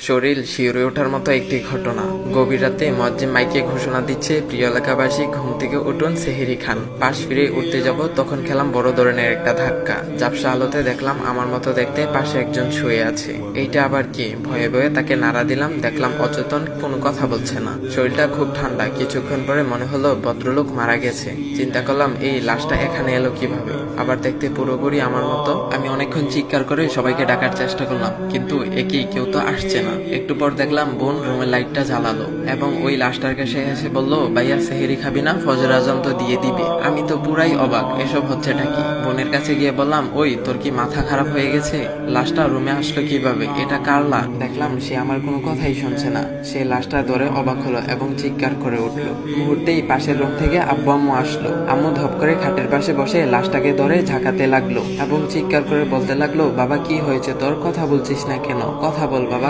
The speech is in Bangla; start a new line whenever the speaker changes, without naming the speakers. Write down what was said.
শরীর শিউরে ওঠার মতো একটি ঘটনা। গভীর রাতে মুয়াজ্জিন মাইকে ঘোষণা দিচ্ছে, প্রিয় এলাকাবাসী ঘুম থেকে উঠুন, সেহরি খান। পাশ ফিরে উঠতে যাব, তখন খেলাম বড় ধরনের একটা ধাক্কা। ঝাপসা আলোতে দেখলাম আমার মতো দেখতে পাশে একজন শুয়ে আছে। এইটা আবার কি? ভয়ে ভয়ে তাকে নাড়া দিলাম, দেখলাম অচেতন, কোনো কথা বলছে না। শরীরটা খুব ঠান্ডা। কিছুক্ষণ পরে মনে হলো ভদ্রলোক মারা গেছে। চিন্তা করলাম এই লাশটা এখানে এলো কিভাবে। আবার দেখতে পুরোপুরি আমার মতো। আমি অনেকক্ষণ চিৎকার করে সবাইকে ডাকার চেষ্টা করলাম, কিন্তু একই কেউ তো আসছে না। একটু পর দেখলাম বোন রুমের লাইটটা জ্বালালো এবং ওই লাশটার কাছে এসে বলল, ভাইয়া সেহেরি খাবি না? ফজর আজান তো দিয়ে দিবে। আমি তো পুরাই অবাক, এসব হচ্ছেটা কি? বোনের কাছে গিয়ে বললাম, ওই তোর কি মাথা খারাপ হয়ে গেছে? লাশটা রুমে আসলো কিভাবে? এটা কার লাশ? দেখলাম সে আমার কোনো কথাই শুনছে না। সে লাশটা ধরে অবাক হলো এবং চিৎকার করে উঠলো। মুহূর্তেই পাশের রুম থেকে আব্বু আম্মু আসলো। আম্মু ধপ করে খাটের পাশে বসে লাশটাকে ধরে ঝাঁকাতে লাগলো এবং চিৎকার করে বলতে লাগলো, বাবা কি হয়েছে তোর? কথা বলছিস না কেন? কথা বল বাবা।